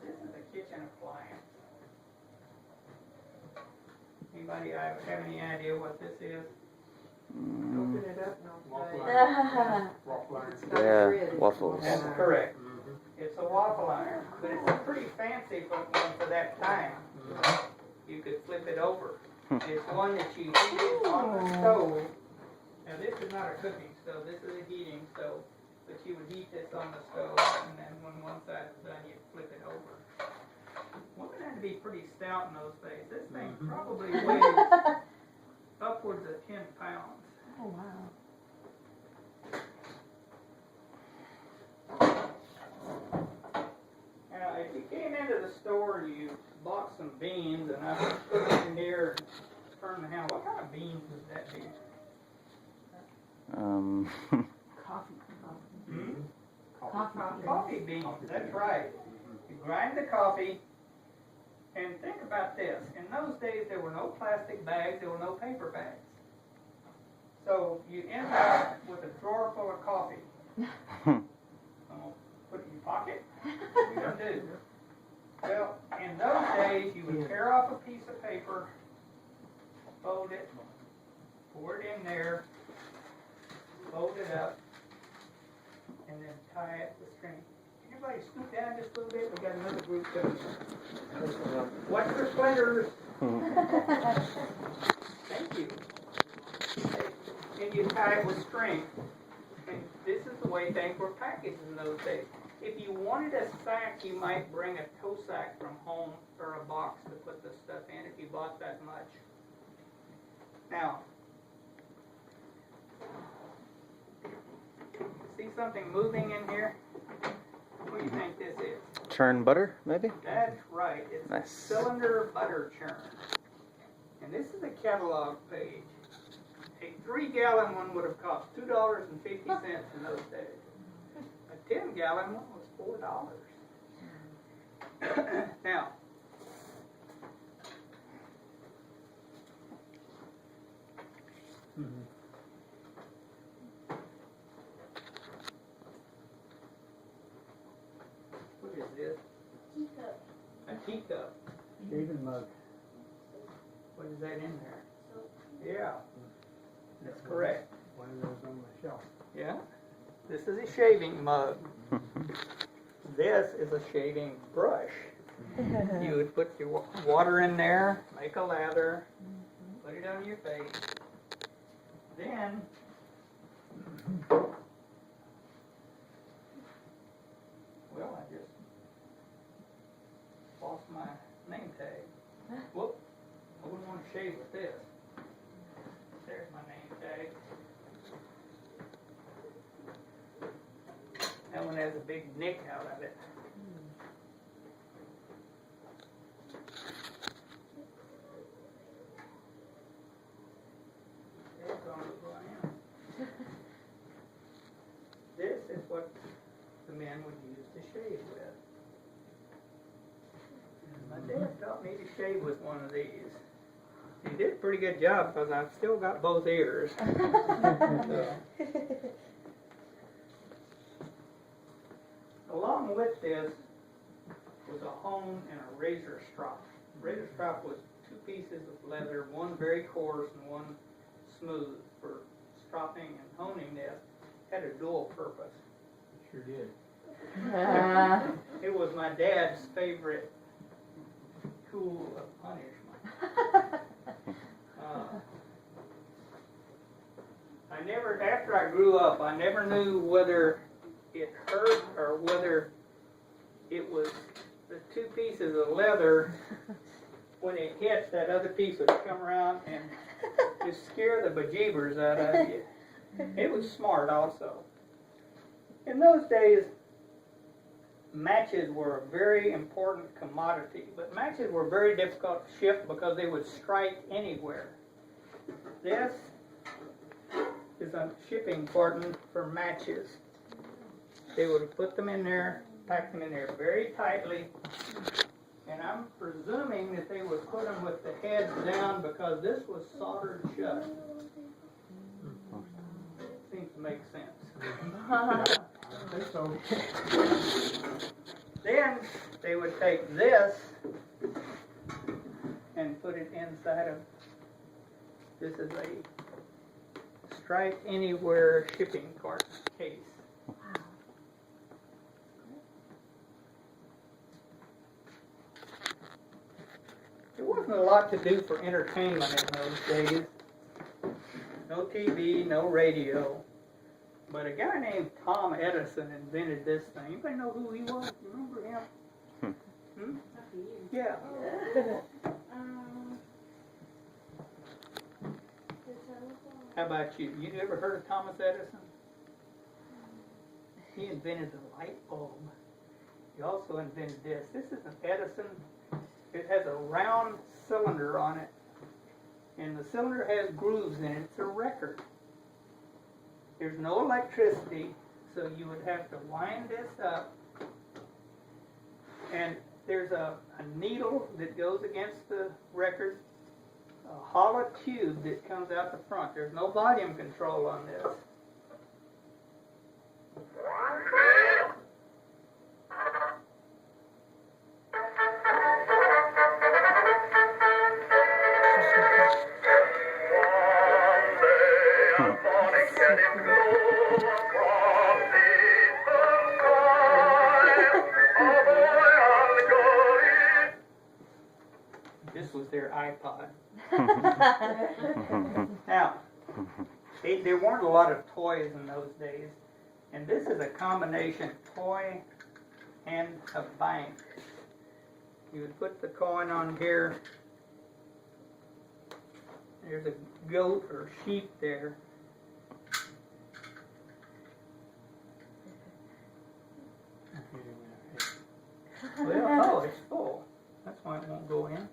This is a kitchen appliance. Anybody have any idea what this is? Open it up and I'll try. It's got a Yeah, grid, it's waffles. That's waffle correct. It's a waffle iron, but it's a pretty fancy one for that time. You could flip it over. It's one that you heat on the stove. Now this is not a cooking stove, this is a heating stove. But you would heat this on the stove, and then when one side is done, you'd flip it over. Women had to be pretty stout in those days. This thing probably weighs upwards of 10 pounds. Oh, wow. Now, if you came into the store and you bought some beans, and I put it in here and turn the handle, what kind of beans would that be? Coffee. Hmm? Coffee. Coffee beans, that's right. You grind the coffee, and think about this. In those days, there were no plastic bags, there were no paper bags. So you end up with a drawer full of coffee. Put it in your pocket? What are you going to do? Well, in those days, you would tear off a piece of paper, fold it, pour it in there, fold it up, and then tie it with string. Everybody scoot down just a little bit. We got another group coming. Watch your splinters. Thank you. And you tie it with string. And this is the way things were packaged in those days. If you wanted a sack, you might bring a tow sack from home or a box to put the stuff in if you bought that much. Now, see something moving in here? What do you think this is? Churn butter, maybe? That's right. It's a Nice. cylinder butter churn. And this is a catalog page. A 3-gallon one would have cost $2.50 in those days. A 10-gallon one was $4. Now, what is this? A teacup. Shaving mug. What is that in there? Yeah, that's correct. One of those on my shelf. Yeah, this is a shaving mug. This is a shaving brush. You would put your water in there, make a lather, put it on your face. Then, well, I just lost my name tag. Whoop, I wouldn't want to shave with this. There's my name tag. That one has a big nick out of it. There's on who I am. This is what the men would use to shave with. And my dad taught me to shave with one of these. He did a pretty good job because I've still got both ears. So, along with this was a hone and a razor strop. Razor strop was 2 pieces of leather, one very coarse and one smooth for stropping and honing this. Had a dual purpose. Sure did. It was my dad's favorite tool of punishment. After I grew up, I never knew whether it hurt or whether it was the 2 pieces of leather. When it hit, that other piece would come around and just scare the bejeebers out of you. It was smart also. In those days, matches were a very important commodity, but matches were very difficult to ship because they would strike anywhere. This is a shipping carton for matches. They would have put them in there, packed them in there very tightly, and I'm presuming that they would put them with the heads down because this was soldered shut. make sense. I think so. Then they would take this and put it inside of, this is a Strike Anywhere shipping cart case. There wasn't a lot to do for entertainment in those days. No TV, no radio. But a guy named Tom Edison invented this thing. Anybody know who he was? You remember him? Hmm? Yeah. How about you? You ever heard of Thomas Edison? He invented the light bulb. He also invented this. This is an Edison. It has a round cylinder on it. And the cylinder has grooves in it. It's a record. There's no electricity, so you would have to wind this up. And there's a needle that goes against the record, a hollow tube that comes out the front. There's no volume control on this. This was their iPod. Now, there weren't a lot of toys in those days, and this is a combination toy and a bank. You would put the coin on here. There's a goat or sheep there. Well, oh, it's full. That's why it won't go in.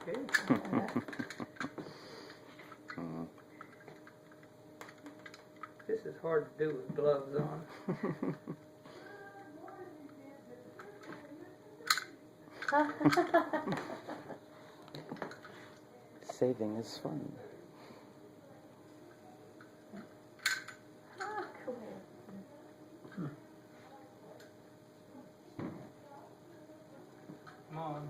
Okay. This is hard to do with gloves on. Saving is fun. Come on.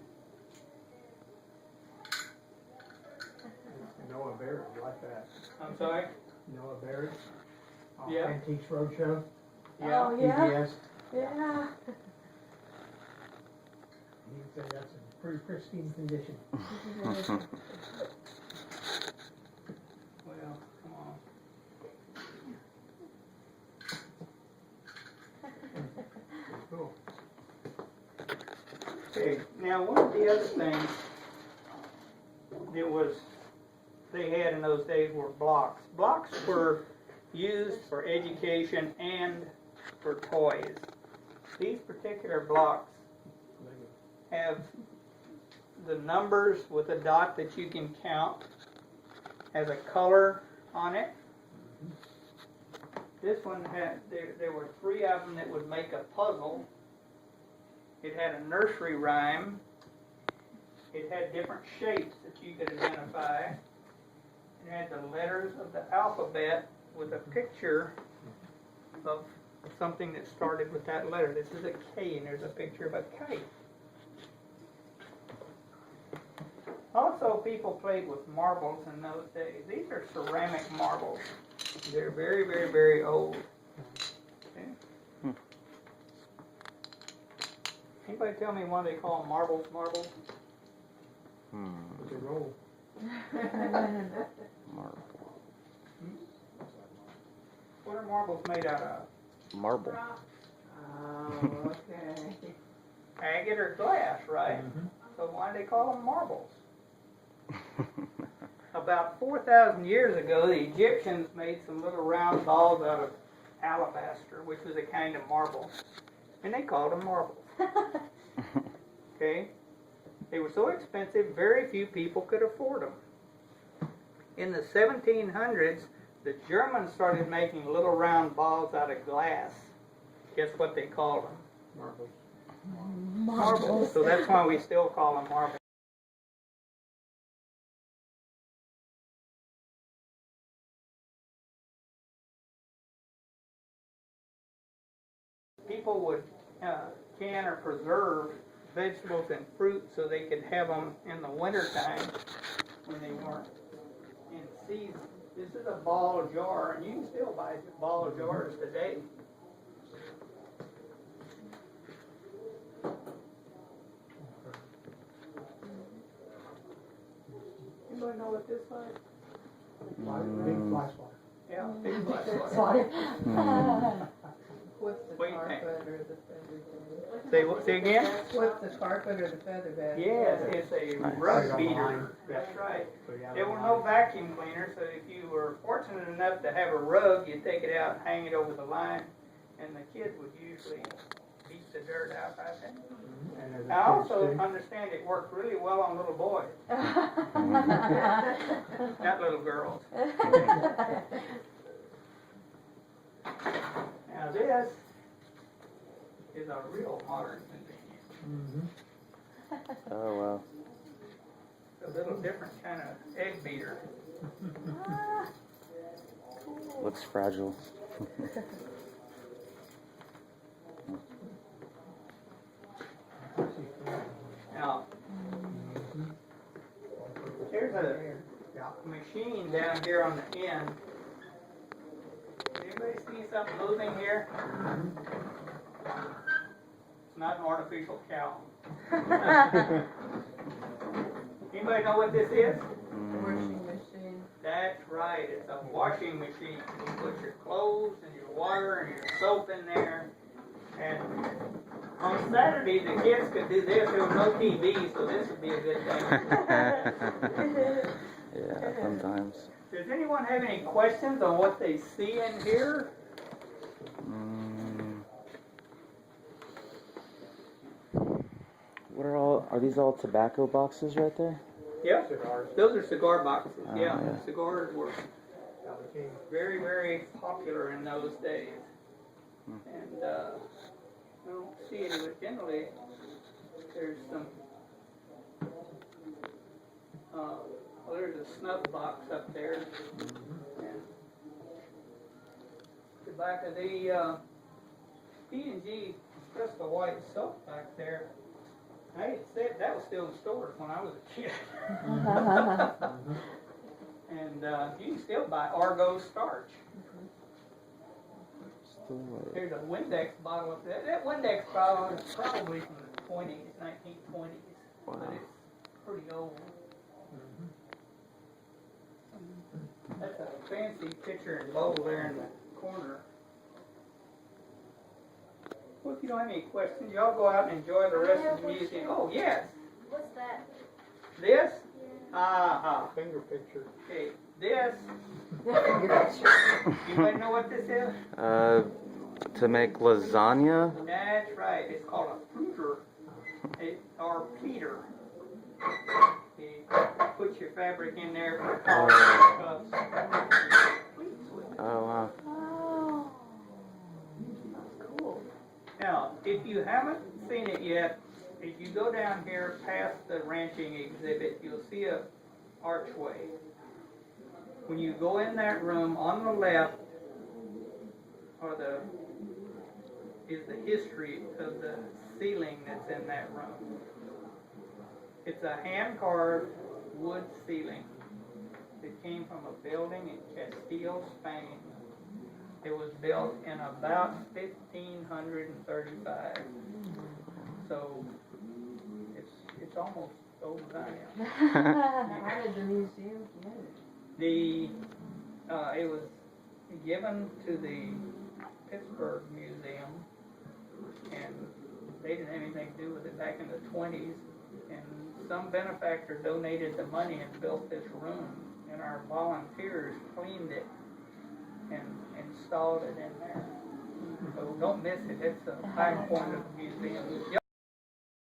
Noah Barrett like that. I'm sorry? Noah Barrett. Yeah. Antiques Roadshow. Yeah. Oh, yeah? PBS. Yeah. He'd say that's in pretty pristine condition. Well, come on. Cool. Okay, now one of the other things they had in those days were blocks. Blocks were used for education and for toys. These particular blocks have the numbers with a dot that you can count, has a color on it. This one had, there were 3 of them that would make a puzzle. It had a nursery rhyme. It had different shapes that you could identify. It had the letters of the alphabet with a picture of something that started with that letter. This is a K, and there's a picture of a kite. Also, people played with marbles in those days. These are ceramic marbles. They're very, very, very old. Okay. Anybody tell me why they call them marbles marbles? But they roll. Marble. What are marbles made out of? Marble. Oh, okay. Agate or glass, right? Mhm. So why do they call them marbles? About 4,000 years ago, the Egyptians made some little round balls out of alabaster, which was a kind of marble, and they called them marbles. Okay? They were so expensive, very few people could afford them. In the 1700s, the Germans started making little round balls out of glass. Guess what they called them? Marbles. Marbles. So that's why we still call them marbles. people would can or preserve vegetables and fruit so they could have them in the wintertime when they weren't in season. This is a ball jar, and you can still buy ball jars today. Anybody know what this is? Big fly swatter. Yeah, big black one. Sorry. What's the What do you carpet think? or the feather bed? Say again? What's the carpet or the feather bed? Yes, it's a rug beater. That's right. There were no vacuum cleaners, so if you were fortunate enough to have a rug, you'd take it out and hang it over the line, and the kids would usually beat the dirt out of it. I also understand it worked really well on little boys, not little girls. Now this is a real modern convenience. Oh, wow. A little different kind of egg beater. Looks fragile. Now, there's a machine down here on the end. Anybody see something moving here? It's not an artificial cow. Anybody know what this is? Washing machine. That's right, it's a washing machine. You put your clothes and your water and your soap in there. And on Saturday, the kids could do this. There was no TV, so this would be a good thing. Yeah, sometimes. Does anyone have any questions on what they see in here? What are these all tobacco boxes right there? Yep, Cigars. those are cigar boxes. Oh, Yeah, yeah. cigars were very, very popular in those days. And I don't see any, but generally there's some, well, there's a snuff box up there. And the back of the P&G Crystal White soap back there, I said that was still in stores when I was a kid. And you can still buy Argo starch. There's a Windex bottle up there. That Windex bottle is probably from the 1920s. Wow. But it's pretty old. That's a fancy pitcher and bowl there in the corner. Well, if you don't have any questions, y'all go out and enjoy the rest of the museum. Oh, yes. What's that? This? Finger picture. Okay, this. You might know what this is? To make lasagna? That's right. It's called a fruiter or pleater. You put your fabric in there for collar cups. Oh, wow. Oh. Cool. Now, if you haven't seen it yet, if you go down here past the ranching exhibit, you'll see a archway. When you go in that room, on the left is the history of the ceiling that's in that room. It's a hand-carved wood ceiling that came from a building in Castile, Spain. It was built in about 1535. So it's almost old as I am. How did the museum get it? It was given to the Pittsburgh Museum, and they didn't have anything to do with it back in the 20s. And some benefactor donated the money and built this room, and our volunteers cleaned it and installed it in there. So don't miss it. It's a high point of the museum.